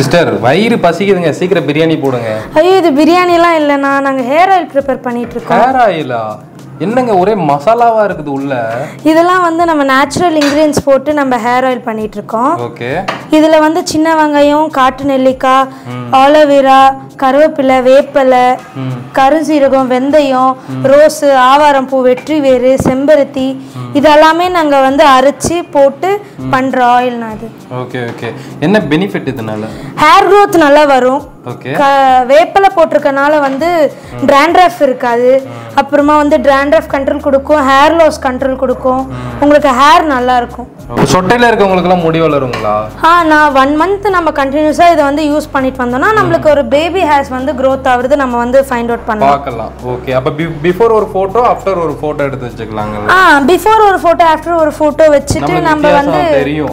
Sister வயிறு பசிக்குதுங்க, சீக்கிரம் பிரியாணி போடுங்க. ஐயோ இது பிரியாணிலாம் இல்லைண்ணா, நாங்கள் ஹேர் ஆயில் ப்ரிப்பேர் பண்ணிட்டு இருக்கோம். ஹேர் ஆயிலா? என்னங்க ஒரே மசாலாவா இருக்குது உள்ள? இதெல்லாம் வந்து நம்ம நேச்சுரல் இன்கிரியன்ஸ் போட்டு நம்ம ஹேர் ஆயில் பண்ணிட்டு இருக்கோம். ஓகே. இதுல வந்து சின்ன வெங்காயம், காட்டு நெல்லிக்காய், ஆலோவேரா, கருவேப்பிலை, வேப்பிலை, கருஞ்சீரகம், வெந்தயம், ரோஸு, ஆவாரம் பூ, வெற்றி வேறு, செம்பருத்தி இதெல்லாமே நாங்க வந்து அரைச்சி போட்டு பண்ற ஆயில்னா அது. Okay okay. என்ன பெனிஃபிட் இதனால? ஹேர் growth நல்லா வரும். ஓகே. வேப்பிலை போட்டிருக்கனால வந்து ட்ராண்ட்ரஃப் இருக்காது. அப்புறமா வந்து ட்ராண்ட்ரஃப் கண்ட்ரோல் கொடுக்கும், ஹேர் லாஸ் கண்ட்ரோல் கொடுக்கும், உங்களுக்கு ஹேர் நல்லா இருக்கும். சொட்டையில இருக்கவங்களுக்குலாம் முடி வளருங்களா? நான் 1 month நம்ம கண்டினியூஸா இதை வந்து யூஸ் பண்ணிட்டு வந்தோம்னா நம்மளுக்கு ஒரு பேபி ஹேர்ஸ் வந்து growth ஆகுறது நம்ம வந்து ஃபைண்ட் அவுட் பார்க்கலாம். ஓகே. அப்ப பிஃபோர் ஒரு போட்டோ, ஆஃப்டர் ஒரு போட்டோ எடுத்து வச்சுக்கலாங்க. பிஃபோர் ஒரு போட்டோ, ஆஃப்டர் ஒரு போட்டோ வச்சுட்டு நம்ம வந்து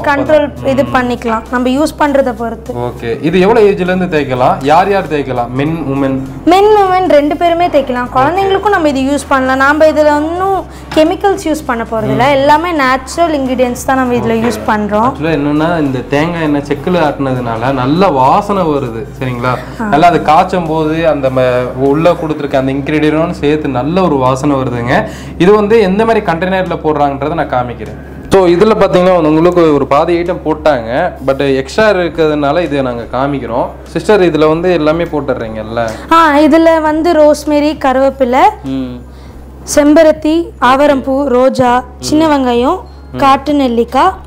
கண்ட்ரோல் இது பண்ணிக்கலாம், நம்ம யூஸ் பண்றத பொறுத்து. ஓகே. இது எவ்வளவு ஏஜ்ல இருந்து தேய்க்கலாம்? யார் யார் தேய்க்கலாம்? மென் உமன்? மென் உமன் ரெண்டு பேருமே தேய்க்கலாம். குழந்தைங்களுக்கும் நம்ம இது யூஸ் பண்ணலாம். நாம இதுல ஒன்றும் கெமிக்கல்ஸ் யூஸ் பண்ண போறது இல்லை, எல்லாமே நேச்சுரல் இன்கிரியன்ஸ் தான் நம்ம இதுல யூஸ் பண்றோம். ஆக்சுவலா என்னன்னா இந்த தேங்காய் எண்ணெய் செக்குல ஆட்டினதுனால நல்ல வாசனை வருது, சரிங்களா? நல்லா அது காய்ச்சும் போது அந்த உள்ள கொடுத்துருக்க அந்த இன்கிரீடியன்ட் சேர்த்து நல்ல ஒரு வாசனை வருதுங்க. இது வந்து எந்த மாதிரி கண்டெய்னர்ல போடுறாங்கன்றதை நான் காமிக்கிறேன். ஸோ இதில் பார்த்தீங்கன்னா உங்களுக்கு ஒரு பாதி ஐட்டம் போட்டாங்க, பட் எக்ஸ்ட்ரா இருக்கிறதுனால இதை நாங்கள் காமிக்கிறோம். சிஸ்டர் இதில் வந்து எல்லாமே போட்டுடுறீங்கல்ல? இதில் வந்து ரோஸ்மெரி, கருவேப்பிலை, செம்பருத்தி, ஆவரம்பூ, ரோஜா, சின்ன வெங்காயம், காட்டு நெல்லிக்காய்,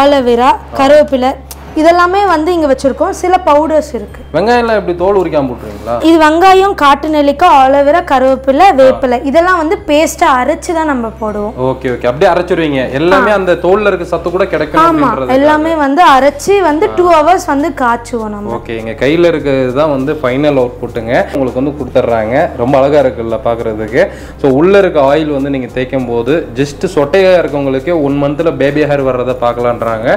ஆலோவேரா, கருவேப்பிலை இதெல்லாமே வந்து இங்க வச்சிருக்கோம். சில பவுடர்ஸ் இருக்கு. வெங்காயம் எல்லாம் எப்படி தோல் உரிக்காம போட்டுறீங்களா? இது வெங்காயம், காட்டு நெல்லிக்காய், ஆலோவேரா, கருவேப்பிலை, வேப்பிலை இதெல்லாம் வந்து பேஸ்டா அரைச்சு தான் நம்ம போடுவோம். Okay okay. அப்படியே அரைச்சிடுவீங்க எல்லாமே, அந்த தோல்ல இருக்க சத்து கூட கிடைக்கும். ஆமா, எல்லாமே வந்து அரைச்சு வந்து 2 hours வந்து காய்ச்சுவோம் நம்ம. ஓகே. எங்க கையில இருக்கிறது தான் வந்து ஃபைனல் அவுட்புட்டுங்க. உங்களுக்கு வந்து கொடுத்துட்றாங்க. ரொம்ப அழகா இருக்குல்ல பாக்குறதுக்கு. ஸோ உள்ள இருக்க ஆயில் வந்து நீங்க தேய்க்கும் போது ஜஸ்ட் சொட்டையா இருக்கவங்களுக்கு 1 monthல பேபி ஹேர் வர்றதை பார்க்கலான்றாங்க.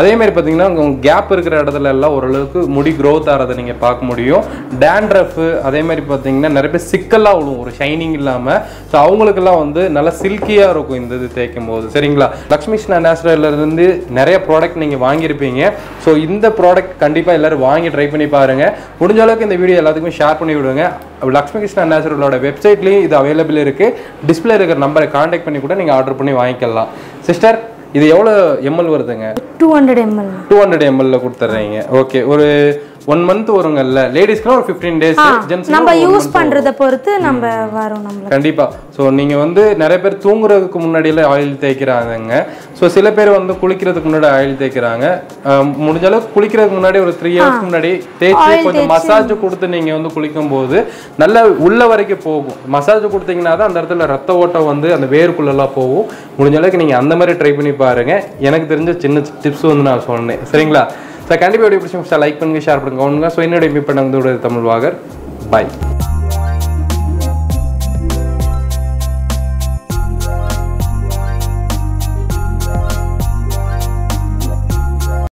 அதே மாதிரி பாத்தீங்கன்னா கேப் இருக்கிற இடத்துல எல்லாம் ஓரளவுக்கு முடி growth ஆறதை நீங்க பார்க்க முடியும். டேண்ட்ரஃப் அதே மாதிரி பாத்தீங்கன்னா நிறைய பேர் சிக்கலா விழும், ஒரு ஷைனிங் இல்லாம. ஸோ அவங்களுக்கெல்லாம் வந்து நல்லா சில்கியா இருக்கும் இந்த இது தேய்க்கும் போது, சரிங்களா? லக்ஷ்மி கிருஷ்ணா நேச்சுரல்ல இருந்து நிறைய ப்ராடக்ட் நீங்க வாங்கியிருப்பீங்க. ஸோ இந்த ப்ராடக்ட் கண்டிப்பா எல்லாரும் வாங்கி ட்ரை பண்ணி பாருங்க. முடிஞ்ச அளவுக்கு இந்த வீடியோ எல்லாத்துக்குமே ஷேர் பண்ணி விடுங்க. லக்ஷ்மி கிருஷ்ணா நேச்சுரலோட வெப்சைட்லயும் இது அவைலபிள் இருக்கு. டிஸ்பிளே இருக்கிற நம்பரை கான்டாக்ட் பண்ணி கூட நீங்க ஆர்டர் பண்ணி வாங்கிக்கலாம். சிஸ்டர் இது எவ்வளவு ml வருதுங்க? 200 ml. 200 ml கொடுத்துறீங்க. ஓகே. ஒரு 1 month வருங்கல்ல, லேடிஸ்க்கு ஒரு 15 days, ஜென்ட்ஸ் நம்ம யூஸ் பண்றத பொறுத்து நம்ம வரும் நமக்கு. கண்டிப்பா. சோ நீங்க வந்து நிறைய பேர் தூங்குறதுக்கு முன்னாடியே ஆயில் தேய்க்கறாங்க. சோ சில பேர் வந்து குளிக்கிறதுக்கு முன்னாடி ஆயில் தேய்க்கறாங்க. முடிஞ்ச அளவுக்கு குளிக்கிறதுக்கு முன்னாடி ஒரு 3 hours முன்னாடி தேய்ச்சி கொஞ்சம் மசாஜ் கொடுத்து நீங்க வந்து குளிக்கும்போது நல்ல உள்ள வரைக்கும் போகும். மசாஜ் கொடுத்தீங்கன்னா தான் அந்த இடத்துல ரத்த ஓட்டம் வந்து அந்த வேருக்குள்ள எல்லாம் போகும். முடிஞ்ச அளவுக்கு நீங்க அந்த மாதிரி ட்ரை பண்ணி பாருங்க. எனக்கு தெரிஞ்ச சின்ன டிப்ஸ் வந்து நான் சொன்னேன், சரிங்களா? ஸோ கண்டிப்பாக வீடியோ பிடிச்சி லைக் பண்ணுங்க, ஷேர் பண்ணுங்க. ஸோ என்னோட மீட் பண்ண தமிழ் வாகர். பாய்.